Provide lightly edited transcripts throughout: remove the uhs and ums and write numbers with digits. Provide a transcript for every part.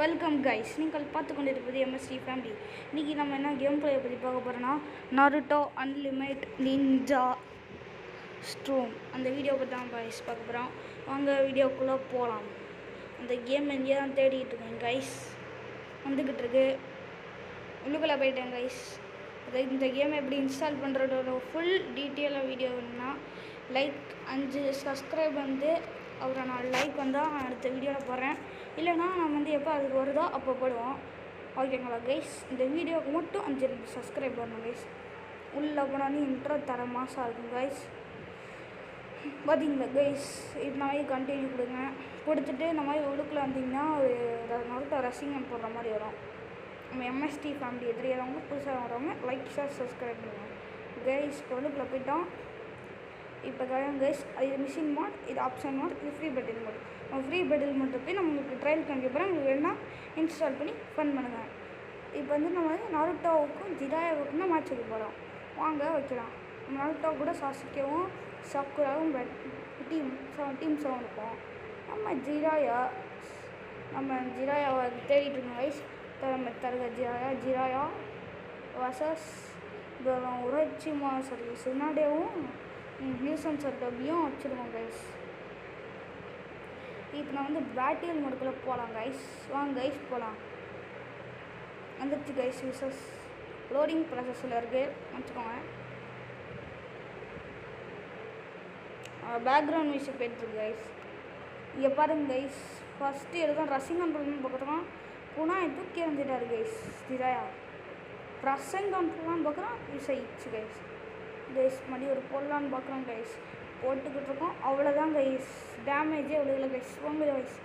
Welcome guys, நீங்கள் பார்த்து கொண்டிருப்பது எம்எஸ்டி ஃபேமிலி. இன்றைக்கி நம்ம என்ன கேம் பிளேயை பற்றி பார்க்க போகிறோன்னா, நருட்டோ அன்லிமிட் நிஞ்சா ஸ்ட்ரோம் அந்த வீடியோ பற்றி தான் கைஸ் பார்க்க போகிறோம். வாங்க வீடியோக்குள்ளே போகலாம். அந்த கேம் எங்கேயே தான் தேடிட்டு இருக்கேன் கைஸ், வந்துக்கிட்டு இருக்கு. உள்ளுக்குள்ளே போயிட்டேன் கைஸ். அதை இந்த கேம் எப்படி இன்ஸ்டால் பண்ணுறதோட ஃபுல் டீட்டெயிலாக வீடியோ வேணும்னா லைக் 5 சப்ஸ்கிரைப் வந்து அவரை நான் லைக் வந்தால் அடுத்த வீடியோவில் போடுறேன். இல்லைனா நான் வந்து எப்போ அதுக்கு வருதோ அப்போ போடுவோம். ஓகேங்களா கைஸ்? இந்த வீடியோவுக்கு மட்டும் 5 சப்ஸ்கிரைப் பண்ணணும் கைஸ். உள்ளே போனாலும் இன்ட்ரோ தர மாதம் இருக்கும் கைஸ். பார்த்தீங்களா கைஸ்? இது மாதிரி கண்டினியூ கொடுங்க. கொடுத்துட்டு இந்த மாதிரி உள்ளுக்குள்ளே வந்தீங்கன்னா ஒரு நருட்டோ ரசிகன் போடுற மாதிரி வரும். நம்ம எம்எஸ்டி ஃபேமிலி தெரியாதவங்க புதுசாக வரவங்க லைக் ஷேர் சப்ஸ்கிரைப் பண்ணுவோம் கைஸ். இப்போ உள்ளுக்குள்ளே போயிட்டோம். இப்போ கைஸ் இது மிஷின் மோட், இது ஆப்ஷன் மோட், இது ஃப்ரீ பெட்டில் மோட். நம்ம ஃப்ரீ பெட்டில் மோட் போய் நம்மளுக்கு ட்ரையல் காமிக்க போகிறோம். உங்களுக்கு வேணால் இன்ஸ்டால் பண்ணி ஃபன் பண்ணுங்கள். இப்போ வந்து நம்ம நருட்டோவுக்கும் ஜிராயாவுக்கும் தான் மேட்ச் வைக்க போகிறோம். வாங்க வைக்கலாம். நம்ம நருட்டோ கூட சாசுகேவும் சக்குராவும் டீம் 7 இருக்கும். நம்ம ஜிராயாவை தேடிட்டு இருக்கோம் கைஸ். நம்ம தருக ஜிராயா வர்சஸ் உரைச்சி சர்வீஸ் முன்னாடியும் நியூசன் சர்டபியும் வச்சுருவோம் கைஸ். இப்போ நான் வந்து பேட்டில் மோடுக்குள்ளே போகலாம் கைஸ். வாங்க கைஸ் போகலாம். வந்துடுச்சு கைஸ். யூசஸ் லோடிங் ப்ராசஸில் இருக்குது வச்சுக்கோங்க. பேக்ரவுண்ட் மியூசிக் போய்ட்டுருக்கு கைஸ். இங்கே பாருங்க கைஸ். ஃபஸ்ட்டு எதுவும் ரசிகன் பண்ணணும்னு பார்க்குறோம். புனா தூக்கி வந்துட்டார் கைஸ். ஜிராயா ரசங்கன் போகலான்னு பார்க்குறோம். இசைச்சு கைஸ். மறுபடியும் ஒரு போடலான்னு பார்க்குறோம் கைஸ். போட்டுக்கிட்டு இருக்கோம். அவ்வளோதான் கைஸ். டேமேஜே அவ்வளோ கைஸ். வாங்க கைஸ்.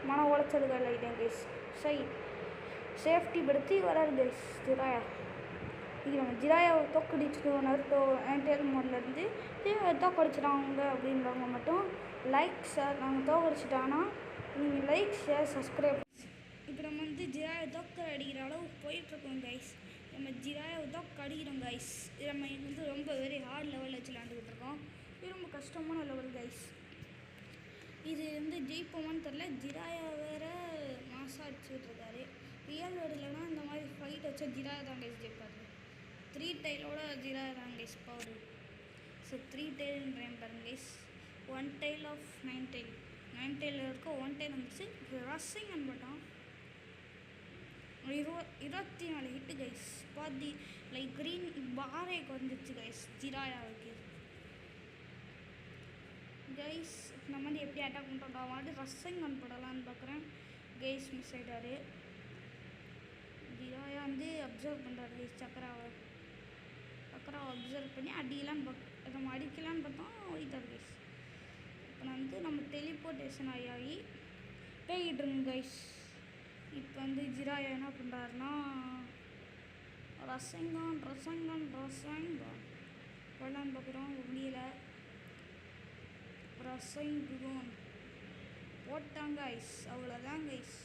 மன உளைச்சலுக்கு ஆகிட்டேன் கைஸ். சேஃப்டி படுத்தி வராது கைஸ் ஜிராயா. இது நம்ம ஜிராயாவை தோக்கடிச்சிட்டோம். நருட்டோ டேல் மோட்லேருந்து தோக்கடிச்சிட்டாங்க அப்படின்றவங்க மட்டும் லைக் ஷேர். நாங்கள் தோக்கடிச்சிட்டாங்கன்னா நீங்கள் லைக் ஷேர் சப்ஸ்கிரைப். இப்போ நம்ம வந்து ஜிராயை தோக்க அடிக்கிற அளவுக்கு போயிட்டுருக்கோம் கைஸ். நம்ம ஜிராயாவை தோக்க அடிக்கிறோம் கைஸ். நம்ம வந்து ரொம்ப வெரி ஹார்ட் லெவலில் வச்சு விளாண்டுக்கிட்டு இருக்கோம். இது ரொம்ப கஷ்டமான லெவல் கைஸ். இது வந்து ஜெயிப்போமான்னு தெரில. ஜிராயா வேறு மாசாக அடிச்சுக்கிட்டு இருக்காரு. ரியல் வேர்டுலனா இந்த மாதிரி ஃபைட் வச்சா ஜிராயா தான் கைஸ் ஜெயிப்பார். 3 டைலோட ஜிராயா தான் கைஸ் பவர். ஸோ 3 டைல்ன்றேன் பாருங்க கைஸ். 1 tile of 9 tile. 9 டைலில் இருக்க 1 டைல் வந்துச்சு. ரஸ்ஸிங் அன்பட்டான் 24 ஹிட்டு கைஸ். பாதி லைக் க்ரீன் பாரே குறைஞ்சிருச்சு கைஸ் ஜிராயாவுக்கு கைஸ். நம்ம வந்து எப்படி அட்டாக் பண்ணுறோம் வந்து ரஸ்ஸிங் கன் போடலான்னு பார்க்குறேன் கைஸ். மிஸ் ஆகிட்டாரு. ஜிராயா வந்து அப்சர்வ் பண்ணுறாரு கைஸ். சக்கராவை அப்சர்வ் பண்ணி அடிக்கலான்னு நம்ம அடிக்கலான்னு பார்த்தோம். ஓடிட்டார் கைஸ். இப்போ வந்து நம்ம டெலிபோர்டேஷன் ஆகி போய்கிட்டுருங்க கைஸ். இப்போ வந்து ஜிராயா என்ன பண்ணுறாருன்னா ரசங்கன் போடலான்னு பார்க்குறோம். முடியல. ரசங்கன் போட்டாங்க கைஸ். அவ்வளோதான் கைஸ்.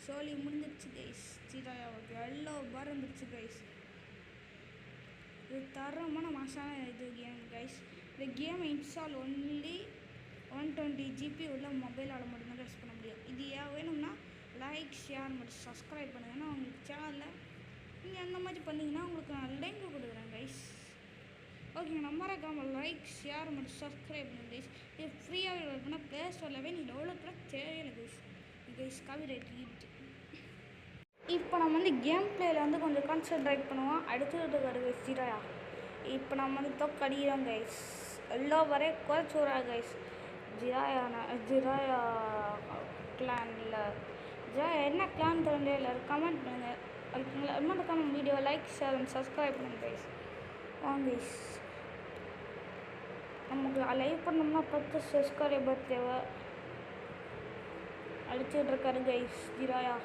சோலி முடிஞ்சிருச்சு கைஸ். ஜிராயாவுக்கு எல்லோ பார் வந்துருச்சு கைஸ். இது தரமான மாசான இது கேம் கைஸ். இந்த கேம் இன்ஸ்டால் ஒன்லி 120 GB உள்ள மொபைலால் மட்டும்தான் யூஸ் பண்ண முடியும். இது வேணும்னா லைக் ஷேர் மட்டும் சப்ஸ்கிரைப் பண்ணுங்கன்னா உங்களுக்கு சேனலில் நீங்கள் அந்த மாதிரி பண்ணிங்கன்னா உங்களுக்கு நான் லிங்க் கொடுக்குறேன் கைஸ். ஓகேங்க. மறக்காமல் லைக் ஷேர் மட்டும் சப்ஸ்கிரைப் பண்ணுங்க கைஸ். இது ஃப்ரீயாக இருக்குன்னா ப்ளே ஸ்டோரில் நீங்கள் டெவலப் பண்ண தேவையில்லை கைஸ். Copyright hit. இப்போ நம்ம வந்து கேம் பிளேயில் வந்து கொஞ்சம் கான்சன்ட்ரேட் பண்ணுவோம். அடுத்தது வருது ஜிராயா. இப்போ நம்ம வந்து தோக்கடிக்கிறோம் கைஸ். எல்லா வரைய குறைச்சி வராது கைஸ். ஜிராயா கிளானில் என்ன கிளான் தெரியல கமெண்ட் பண்ணுங்கள். ஓகேங்களா? மறக்காம video like share and subscribe பண்ணுங்கள் கைஸ். வாங்க கைஸ். நமக்கு லைவ் பண்ணோம்னா 10 சப்ஸ்கிரைபர் தேவை. அடிச்சுட்டு இருக்காரு கைஸ் ஜிராயா.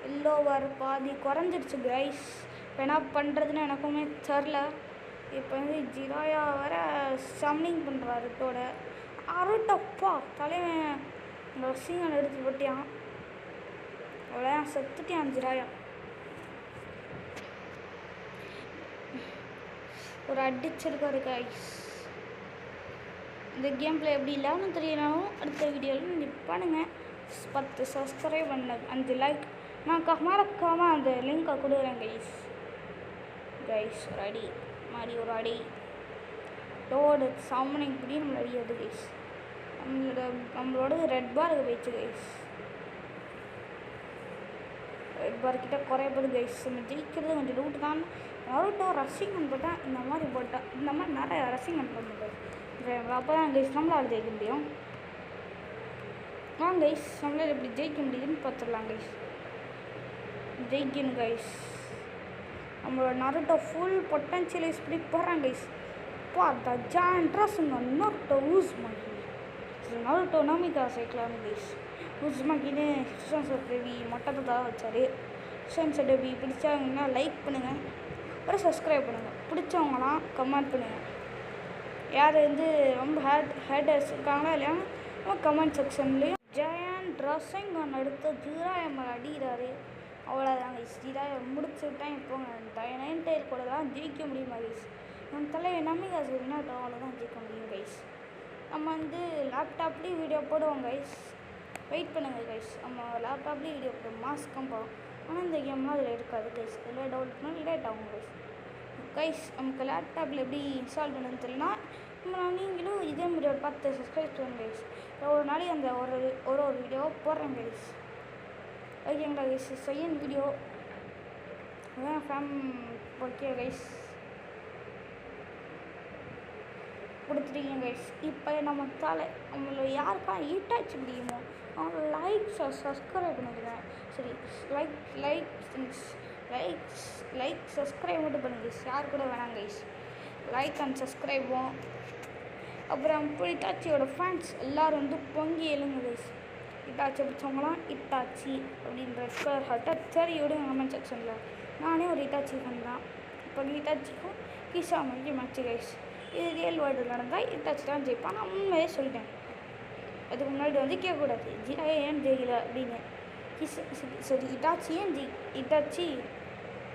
எல்லோ வர பாதி குறைஞ்சிருச்சு கைஸ். இப்போ என்ன பண்ணுறதுன்னு எனக்குமே தெரில. இப்போ வந்து ஜிராயா வர சம்னிங் பண்ணுறாரு ருட்டோட. அருட்டப்பா தலைவன் ரசிகன் எடுத்து போட்டியான். அவ்வளோ செத்துட்டியான் ஜிராயா. ஒரு அடிச்சிருக்காரு கைஸ். இந்த கேம் பிளே எப்படி இல்லைன்னு தெரியலாலும் அடுத்த வீடியோவில் நீங்கள் பாருங்கள். 10 சப்ஸ்கிரைப் பண்ண 5 லைக் நான் மறக்காமல் அந்த லிங்கை கொடுக்குறேன் கைஸ் ரெடி மாரியோ ரெடி டோடு சாமனிங் இப்படி நம்ம ரெடி ஆகுது கைஸ் நம்மளோட ரெட் பார் போயிடுச்சு கைஸ் ரெட் பார் கிட்ட குறைய போகுது கைஸ் நம்ம ஜெயிக்கிறது கொஞ்சம் ரூட் தான் நருட்டோ ரசிகன் போட்டால் இந்த மாதிரி நிறைய ரசிகன் பண்ணுறேன் அப்போ தான் கைஸ் நம்மளால் ஜெயிக்க முடியும் கைஸ் நம்மளால் எப்படி ஜெயிக்க முடியுதுன்னு பார்த்துடலாம் கைஸ் ஜெயிக்கணும் கைஸ் நம்மளோட நருட்டோ ஃபுல் பொட்டன்ஷியல் இப்படி போகிறாங்க கைஸ் பார்த்தா ஜாயின்ட்ராக நருட்டோ ஊஸ்மாக்கி நருட்டோ நமிகா சேர்க்கலாம் கைஸ் ஊஸ்மாக்கின்னு சுஷான் தேவி மட்டத்தை தான் வச்சார் சுஷான் தேவி பிடிச்சாங்கன்னா லைக் பண்ணுங்கள் அப்புறம் சப்ஸ்கிரைப் பண்ணுங்கள் பிடிச்சவங்களாம் கமெண்ட் பண்ணுங்கள் யார் ரொம்ப ஹேட்டர்ஸ் இருக்காங்களா இல்லையா கமெண்ட் செக்ஷன்லேயும் ஜெயன் ட்ரெஸ்ஸிங் அடுத்த ஜீராயம்மா அடிக்கிறாரு அவ்வளோதாங்க ஜீராய முடிச்சுட்டான் இப்போ நைன் டயர் கூட தான் ஜெயிக்க முடியுமா கைஸ் நம்ம தலைவர் நம்பிக்கை வினாட்டோம் அவ்வளோதான் ஜெயிக்க முடியும் கைஸ் நம்ம லேப்டாப்லேயும் வீடியோ போடுவோம் கைஸ் வெயிட் பண்ணுங்கள் கைஸ் நம்ம லேப்டாப்லேயும் வீடியோ போடுவோம் மாஸ்க்கும் போவோம் ஆனால் இந்த கேம்லாம் அதில் இருக்காது கைஸ் இதில் டவுட் பண்ணால் லேட் ஆகும் கைஸ் நமக்கு லேப்டாப்பில் எப்படி இன்ஸ்டால் பண்ணுன்னு தெரியலனா நீங்களும் இதே மாதிரி ஒரு 10 சப்ஸ்கிரைப் பண்ணுங்க கைஸ் ஒரு நாளைக்கு அந்த ஒரு வீடியோ போடுறேன் கைஸ் ஓகேங்களா கைஸ் செகண்ட் வீடியோ அதான் ஓகே கைஸ் கொடுத்துருக்கீங்க கைஸ் இப்போ நம்ம நம்மள யாருக்கா ஈட்டாச்சு முடியுமோ அவங்க சப்ஸ்கிரைப் பண்ணிக்கிறேன் சரி லைக் சப்ஸ்கிரைப் மட்டும் பண்ணுங்க கைஸ் யார் கூட வேணாங்க கைஸ் லைக் அண்ட் சப்ஸ்கிரைபும் அப்புறம் இட்டாச்சியோட ஃபேன்ஸ் எல்லோரும் பொங்கி எழுங்க கைஸ் இட்டாச்சி பிடிச்சவங்களாம் இட்டாச்சி அப்படின்ற ஸ்கொயர் ஹார்ட்டை சரி விடுங்க கமெண்ட் செக்ஷனில் நானே ஒரு இட்டாச்சி ஃபேன் தான் இப்போ இட்டாச்சிக்கும் கிசாமிக்கு மேட்ச்சு கைஸ் இது ரியல் வேர்ல்டு நடந்தால் இட்டாச்சி தான் ஜெயிப்பான் நான் உண்மையே சொல்லிட்டேன் அதுக்கு முன்னாடி கேட்கக்கூடாது ஜிராயை ஏன் ஜெயிக்கல அப்படின்னு சரி இட்டாச்சி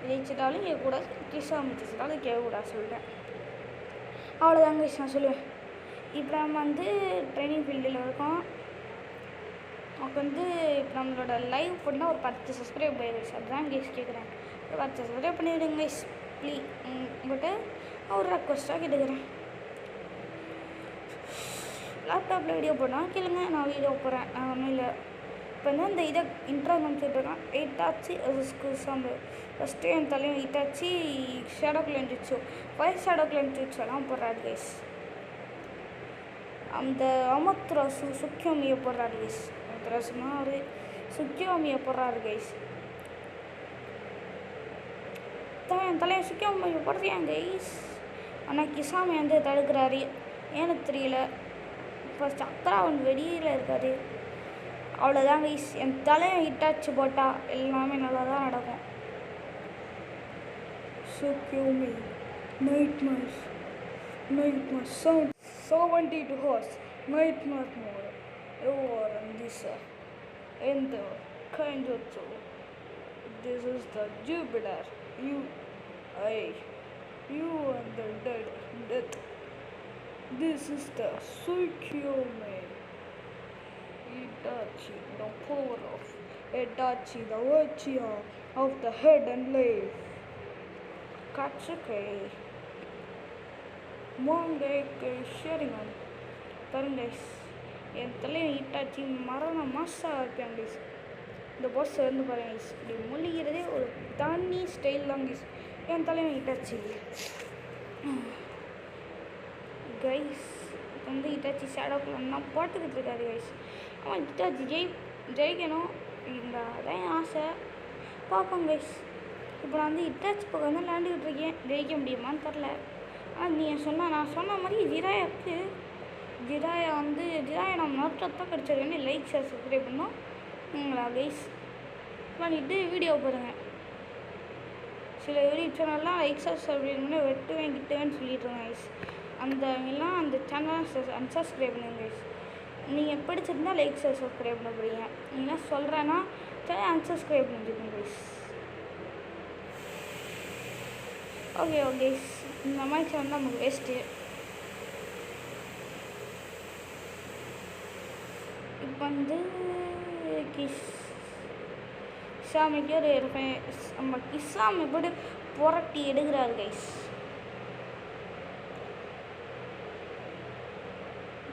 ஜெயிச்சிட்டாலும் கேட்கக்கூடாது கிசாமி ஜெயிச்சிட்டாலும் கேட்கக்கூடாது சொல்லிட்டேன் அவ்வளோதாங்க கைஸ் நான் சொல்லுவேன் இப்போ நம்ம ட்ரைனிங் ஃபீல்டில் இருக்கோம் அப்போ இப்போ நம்மளோட லைவ் பண்ணால் ஒரு 10 சப்ஸ்கிரைப் கைஸ் அதுதான் கைஸ் கேட்குறேன் ஒரு 10 சப்ஸ்கிரைப் பண்ணிவிடுங்க கைஸ் ப்ளீஸ் உங்கள்கிட்ட ஒரு ரெக்வஸ்ட்டாக கேட்டுக்கிறேன் லேப்டாப்பில் வீடியோ போடலாம் கேளுங்க நான் வீடியோ போடுறேன் நான் ஒன்றும் இல்லை இப்போ இந்த இதை இன்ட்ரோ காமிச்சிட்ருக்கேன் இட்டாச்சி சாம்பு ஃபஸ்ட்டு என் தலையும் இட்டாச்சி ஷேடோ கிளெண்ட் வச்சோ 5 ஷேடோ கிளெண்ட் வச்சோலாம் போடுறாரு கைஸ் அந்த அமத்ராசு சுக்கியோமியை போடுறாரு கைஸ் அமத்ராசுனா ஒரு சுக்கியோமியை போடுறாரு கைஸ் என் தலையை சுக்கியோமியை போடுறியான் கைஸ் ஆனால் கிசாமி தடுக்கிறாரு ஏன்னு தெரியல இப்போ சக்கராவன் வெளியில் இருக்காரு அவ்வளோதான் கைஸ் என் தலையை இட்டாச்சு போட்டால் எல்லாமே நல்லா தான் நடக்கும் சுக்கியோமி nightmares sound 72 hours nightmare mode you are in the Kanjutsu. This is the Jupiter you and the death. This is the Tsukuyomi Itachi, the power of Itachi, the virtue of the head and life. Katsuki Mongeke Sheringan பாருங்க guys என் தலையை Itachi மரண மாசாக இருப்பேன் guys இந்த pass பாருங்க guys இப்படி மொழிகிறதே ஒரு தனி ஸ்டைல் தான் கைஸ் என் தலையை இட்டாச்சி கைஸ் இட்டாச்சி ஷேடோக்குலாம் போட்டுக்கிட்டு இருக்காரு கைஸ் அவன் இட்டாச்சி ஜெயிக்கணும் அதான் ஆசை பார்ப்போம் கைஸ் இப்போ நான் இட்டாச்சி பக்கம் விளாண்டுக்கிட்டு இருக்கேன் ஜெயிக்க முடியுமான்னு தெரில ஆனால் நான் சொன்ன மாதிரி ஜிராயா நம்ம நோட்டத்தான் கிடச்சிருக்கேன்னு லைக் ஷேர் சப்ஸ்கிரைப் பண்ணோம் கைஸ் பண்ணிவிட்டு வீடியோ பாருங்கள் சில யூடியூப் சேனல்லாம் லைக் ஷேர் சப்ஸ்கிரைப் பண்ணி கிட்டுவேன்னு சொல்லிட்டுருங்க கைஸ் எல்லாம் அந்த சேனலை அன்சப்ஸ்கிரைப் பண்ணுங்க கைஸ் நீங்கள் பிடிச்சிருந்தால் லைக் ஷேர் சப்ஸ்கிரைப் பண்ண போகிறீங்க நீங்கள் சொல்கிறேன்னா சேனல் அன்சப்ஸ்கிரைப் பண்ணிட்டுருக்கேன் கைஸ் ஓகே இந்த மாதிரி சேனல் தான் நமக்கு வேஸ்ட்டு இப்போ கிசாமிக்கு ஒரு நம்ம கிசாமி போட்டு புரட்டி எடுக்கிறாரு கைஸ்.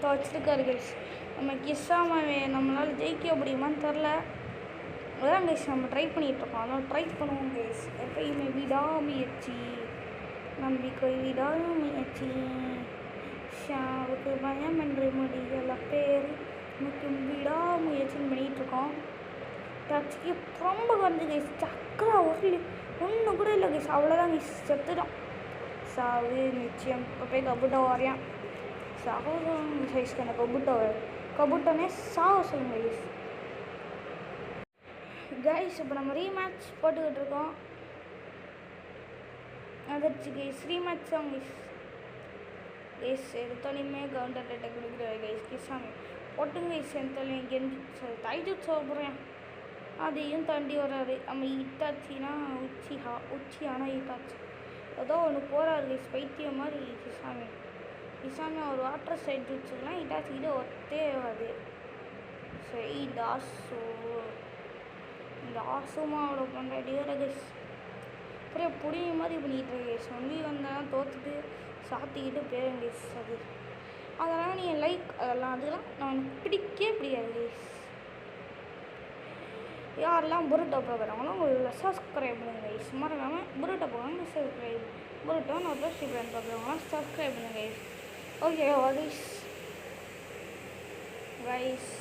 வச்சிருக்காரு கைஸ். நம்ம கிசாமாவே நம்மளால் ஜெயிக்க முடியுமான்னு தெரில. அதான் கைஸ் நம்ம ட்ரை பண்ணிகிட்ருக்கோம். அதெல்லாம் ட்ரை பண்ணுவோம் கைஸ். எப்பயுமே விடாமுயற்சி, நம்பிக்கை விடாமுயற்சி, ஷாவுக்கு பயம் என்று முடியல பேர் முக்கியம் விடாமுயற்சின்னு பண்ணிகிட்ருக்கோம். டச்சுக்கு ரொம்ப வந்து கைஸ் சக்கரா ஒன்று கூட இல்லை கைஸ். அவ்வளோதான் கைஸ், செத்துடும். சாவு நிச்சயம். இப்போ போய் கபுட்டோ வரையான். சாவும் சைஸ்க்கு அந்த கபுட்டோனே சாவ சொல்லுங்க கைஸ். கைஸ் இப்போ நம்ம ரீமேட்ச் போட்டுக்கிட்டு இருக்கோம். அதிர்ச்சி கைஸ், ரீமேட்ச் தான் கைஸ். கைஸ் எடுத்தோனையுமே கவுண்டர் அட்டை கொடுக்குறாரு கைஸ். கிசாமி போட்டுங்க கைஸ். எடுத்தோலையும் கெஞ்சி தைஜூட் போகிறேன். அதையும் தாண்டி வராது. நம்ம இட்டாச்சின்னா உச்சி ஆனால் இட்டாச்சி ஏதோ ஒன்று போகிறாரு கைஸ். பைத்தியம் மாதிரி கிசாமி ஒரு வாட்டர் சைட் வச்சுக்கலாம். இட்டாச்சிக்கிட்ட ஒத்தே ஆகாது. சரி தாசு இந்த ஆசுமா அவ்வளோ கொண்டாடி வர கைஸ். அப்புறம் புடிய மாதிரி பண்ணிக்கிட்டு கைஸ். ஒன்லி வந்தால் தோற்றுட்டு சாத்திக்கிட்டு போயிடும் கைஸ். அதெல்லாம் நீ லைக் அதெல்லாம் நான் பிடிக்கவே பிடிக்காது கைஸ். யாரெல்லாம் புருட்டோ பார்க்குறாங்களோ உங்களை சப்ஸ்கிரைப் பண்ணுங்க கைஸ். மறக்காமல் புருட்டோ போகாமல் சப்ஸ்கிரைப் புருட்டோ நான் சப்ஸ்கிரைப் பார்க்குறவங்களாம் சப்ஸ்கிரைப் பண்ணுங்க கைஸ். ஓகே கைஸ்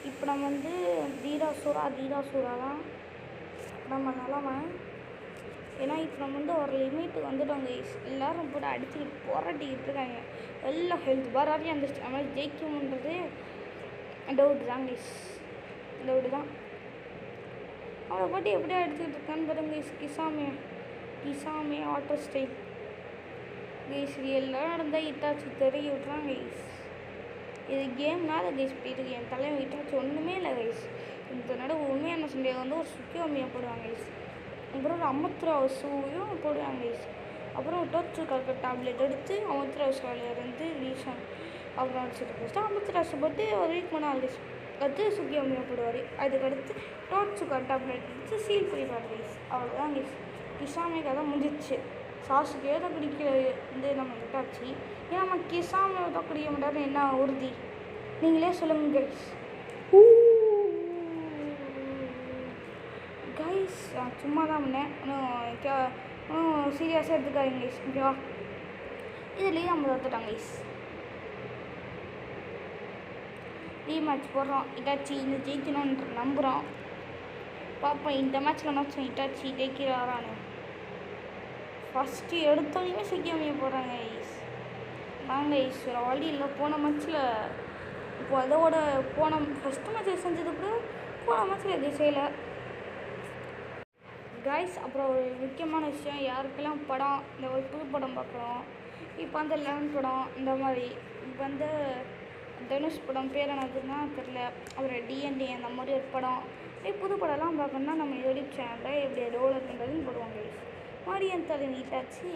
இப்போ நம்ம வந்து தீராசூரா தான் நம்ம நிலமை. ஏன்னா இப்போ நம்ம வந்து ஒரு லிமிட்டுக்கு வந்துட்டோம் கைஸ். எல்லோரும் போட்டு அடிச்சுக்கிட்டு போராட்டிக்கிட்டு இருக்காங்க. எல்லாம் ஹெல்த் பாராட்டி அந்த மாதிரி ஜெயிக்கணுன்றது டவுட் தான் கைஸ். டவுட்டு தான். அவளை போட்டு எப்படியா எடுத்துக்கிட்டு இருக்கான்னு பாருங்க guys. Kisame water style guys. எல்லாம் நடந்தால் இட்டாச்சு தெரிய விட்றான் கைஸ். இது கேம்னால கைஸ் போயிட்டு என் தலைவன் இட்டாச்சு ஒன்றுமே இல்லை கைஸ். இந்த நடவு உண்மையான சண்டையை வந்து ஒரு சுக்கியமையாக போடுவாங்க கைஸ். அப்புறம் ஒரு அமுத்ராவ ஷூவையும் போடுவாங்க கைஸ். அப்புறம் ஒரு டோச்சு கற்க டேப்லெட் எடுத்து அமுத்ராவ ஷூவிலேருந்து ரீசன் அப்புறம் வச்சுட்டு அமுத்ராசு போட்டு ஒரு வீக் பண்ணால் கைஸ். அடுத்து சுக்கியமையாக போடுவார். அதுக்கடுத்து டோச்சு டேப்லெட் எடுத்து சீல் பண்ணிடுவார் கைஸ். அவ்வளோதான் கைஸ். கிசாமிக்கு தான் முடிஞ்சிச்சு. சாசுக்கு ஏதோ பிடிக்கிற வந்து நம்ம இட்டாச்சு. ஏன் நம்ம கிசாமி ஏதோ பிடிக்க மாட்டாருன்னு என்ன உறுதி நீங்களே சொல்லுங்க கைஸ். கைஸ் சும்மா தான் பண்ணேன். இன்னும் சீரியஸாக எடுத்துக்காதீங்க கைஸ். ஓகேவா? இதுலேயும் நம்ம தத்துட்டாங்க கைஸ். ரீமேட்ச் போடுறோம். இட்டாச்சி இந்த ஜெயிக்கணுன்ற நம்புகிறோம். பார்ப்போம் இந்த மேட்ச்சில் என்னாச்சும் இட்டாச்சி ஜெயிக்கிறாரான்னு. ஃபஸ்ட்டு எடுத்தோடையுமே சிக்கியமைய போகிறாங்க கைஸ். நாங்கள் கைஸ் வேறு வழி இல்லை. போன மேட்ச்சில் இப்போ அதோட ஃபஸ்ட்டு மேட்ச்சில் செஞ்சது கூட போன மேட்ச்சில் எது செய்யலை கைஸ். அப்புறம் ஒரு முக்கியமான விஷயம், யாருக்கெல்லாம் படம் இந்த ஒரு புது படம் பார்க்குறோம். இப்போ வந்து 11 படம் இந்த மாதிரி இப்போ வந்து தனுஷ் படம் பேர் என்னதுன்னா தெரில. அப்புறம் டிஎன்டி அந்த மாதிரி ஒரு படம் புது படம்லாம் பார்க்கணுன்னா நம்ம யூடியூப் சேனலில் எப்படி டெவலப் பண்ணுறதுன்னு போடுவோம் கைஸ். மரியன் தலை நீட்டாச்சு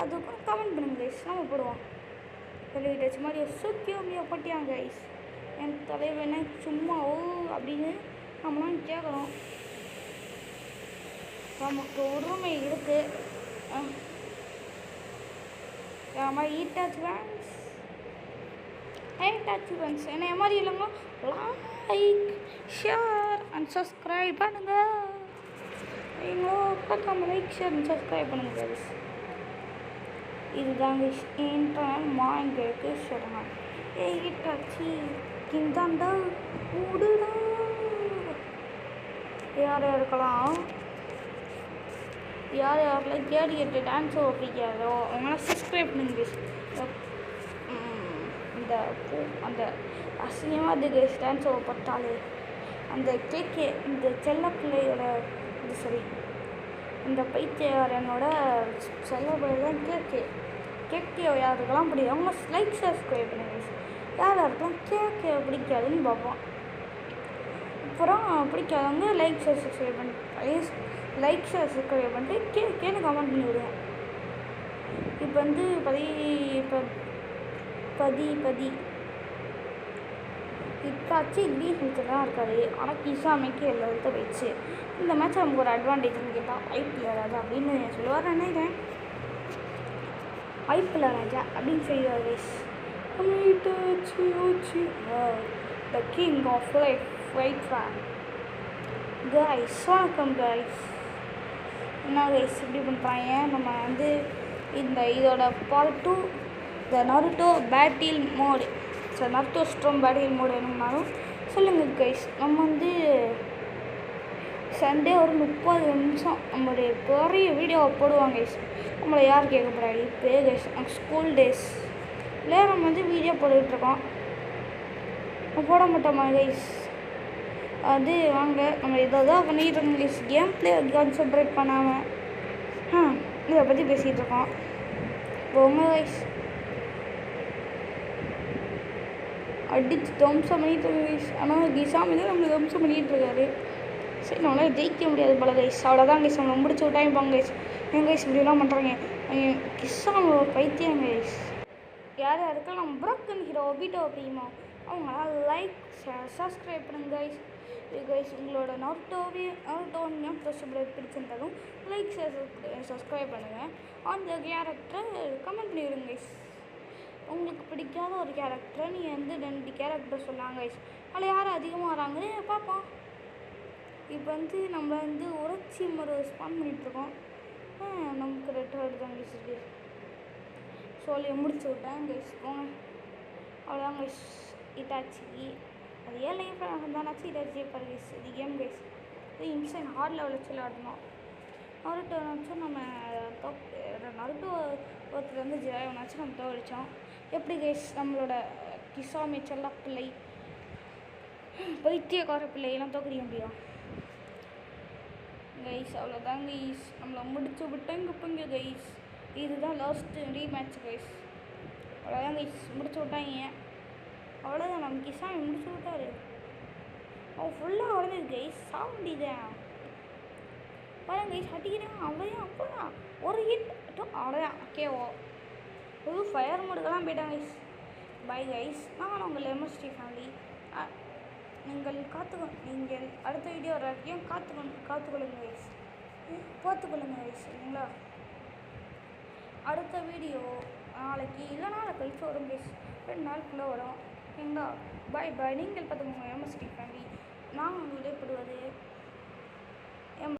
அதுக்கும் கமெண்ட் பண்ணுங்க கைஸ். நம்ம போடுவோம். தலை நீட்டாச்சு மாதிரி சுக்கியோமியாக பட்டியாங்க கைஸ். என் தலைவனை சும்மா அப்படின்னு நம்மளாம் கேட்குறோம். நமக்கு உரிமை இருக்குது. ஈட்டாச்சு ஃப்ரெண்ட்ஸ் என்ன மாதிரி இல்லைங்க. லைக் ஷேர் அண்ட் சப்ஸ்கிரைப் பண்ணுங்க. நம்ம லைக் ஷேர் அண்ட் சப்ஸ்கிரைப் பண்ணுங்க கைஸ். இதுதாங்க இன்டர்னல் மாயங்களுக்கு சொல்லுங்க. ஈட்டாச்சு கிந்தாண்டா ஊடுடா. யார் இருக்கலாம் யாரெல்லாம் கேட்டு டான்ஸ் பிடிக்காதோ அவங்களாம் சப்ஸ்கிரைப் பண்ணுங்க கைஸ். இந்த அந்த அசிங்கமாக அது கைஸ் டான்ஸ் பட்டாலே அந்த கேக்கே இந்த செல்ல பிள்ளையோட இது சரி இந்த பைத்தியக்காரனோட செல்ல பிள்ளை தான் கேக்கே யாருக்கெல்லாம் பிடிக்கும் அவங்க லைக் சப்ஸ்கிரைப் பண்ணுங்க கைஸ். யாருக்கெல்லாம் கேக்கே பிடிக்காதுன்னு பார்ப்போம். அப்புறம் பிடிக்காதவங்க லைக் ஷேர் சப்ஸ்கிரைப் பண்ணிட்டு கேன்னு கமெண்ட் பண்ணி விடுவேன். இப்போ வந்து பதி இத்தாச்சு க்ரீன் ஹெல்த்லாம் இருக்காது. ஆனால் கிசாமிக்கு எல்லா ஹெல்த்தை போயிடுச்சு. இந்த மேட்ச் நமக்கு ஒரு அட்வான்டேஜ்னு கேட்டால் ஐபிஎல் ராஜா அப்படின்னு சொல்லுவார் நினைக்கிறேன். ஐபிஎல் ராஜா அப்படின்னு சொல்லுவார் guys. The king of life right fan guys. வணக்கம் கைஸ். என்ன கைஸ் இப்படி பண்ணுறாங்க? நம்ம வந்து இதோட part 2 the Naruto battle mode, so Naruto storm battle mode வேணும்னாலும் சொல்லுங்கள் கைஸ். நம்ம வந்து சண்டே ஒரு 30 நிமிஷம் நம்மளுடைய பெரிய வீடியோவை போடுவாங்க கைஸ். நம்மளை யார் கேட்க போகிறாங்க இப்போ கைஸ்? ஸ்கூல் டேஸ் இல்லையா நம்ம வந்து வீடியோ போட்டுக்கிட்டுருக்கோம், போட மாட்டோமா கைஸ்? அது வாங்க நம்ம இதை தான் பண்ணிகிட்டு இருக்கோம் கைஸ். கேம் பிளே கான்சன்ட்ரேட் பண்ணாமல் இதை பற்றி பேசிகிட்டு இருக்கோம். போங்க கைஸ். அடித்து தம்சம் பண்ணிகிட்டு இருக்கோம் கைஸ். ஆனால் கிசாமி தான் நம்மளை தம்சம் பண்ணிகிட்டு இருக்காரு. சரி நம்மளால் ஜெயிக்க முடியாது போல கைஸ். அவ்வளோதான் கைஸ், நம்மளை முடிச்சு விட்டாங்க பாங்க கைஸ். ஏன் கைஸ் இப்படிலாம் பண்ணுறாங்க? கிசாமி ஒரு பைத்தியம் கைஸ். யார் யாருக்கெல்லாம் நம்ம புரோக்கன் ஹீரோ வீடியோ பிடிக்குமோ அவங்களாம் லைக் சப்ஸ்கிரைப் பண்ணுங்க கைஸ். கைஸ் உங்களோட நருட்டோவையும் பிடிச்சிருந்தாலும் லைக் சப்ஸ்கிரைப் பண்ணுங்கள். அந்த கேரக்டரை கமெண்ட் பண்ணிடுங்க கைஸ். உங்களுக்கு பிடிக்காத ஒரு கேரக்டரை நீங்கள் வந்து 2 கேரக்டர் சொன்னாங்க கைஸ். அதில் யார் அதிகமாக வராங்கன்னு பார்ப்போம். இப்போ வந்து நம்ம வந்து உரட்சி முறை ஸ்பான் பண்ணிகிட்ருக்கோம். நமக்கு ரெட் ஹார்ட் தான் கைஸ் இருக்குது. சொல்லி முடிச்சு விட்டேன் கைஸ். போங்க அவ்வளோதான் கைஸ். இட்டாச்சி அது ஏன் லைஃப் இருந்தாச்சு இட்டாச்சி பாரு கைஸ். இது கேம் கைஸ். இது இன்சைன் ஹார்ட் லெவலில் வச்சு விளாடணும். நருட்டோ வச்சும் நம்ம நருட்டோ ஒருத்தர் வந்து ஜெயாவனாச்சும் நம்ம தோழிச்சோம். எப்படி கைஸ் நம்மளோட கிசாமி செல்லா பிள்ளை பைத்தியக்கார பிள்ளையெல்லாம் தோக்கடிக்க முடியும் கைஸ். அவ்வளோதான் கைஸ், நம்மளை முடிச்சு விட்டாங்க போங்க கைஸ். இதுதான் லாஸ்ட்டு ரீமேட்ச் கைஸ். அவ்வளோதான் கைஸ், முடிச்சு விட்டாங்க. அவ்வளோதான் நம்ம கிசாமி முடிச்சு விட்டாரு. அவன் ஃபுல்லாக அவ்வளோதான் கைஸ். சாவண்டிதான் பாருங்க கைஸ். அடிக்கிறேன் அவ்வளோதான். அப்போதான் ஒரு ஹிட் அவ்வளோதான். ஓகேவோ புது ஃபயர் மோடுக்கெல்லாம் போயிட்டாங்க கைஸ். Bye guys. நான் உங்கள் எம்எஸ்டி ஃபேமிலி. நீங்கள் அடுத்த வீடியோ வர வரைக்கும் காத்துக்கொள்ளுங்க கைஸ். பார்த்துக்கொள்ளுங்க கைஸ் சரிங்களா? அடுத்த வீடியோ நாளைக்கு இல்லை நாளை கழிச்சு வரும் கைஸ். 2 நாளுக்குள்ளே வரும் சரிங்களா? பாய் பாய். நீங்கள் பார்த்துக்கோங்க எம்எஸ்டி ஃபேமிலி. நான் உங்களை விடைபெறுவது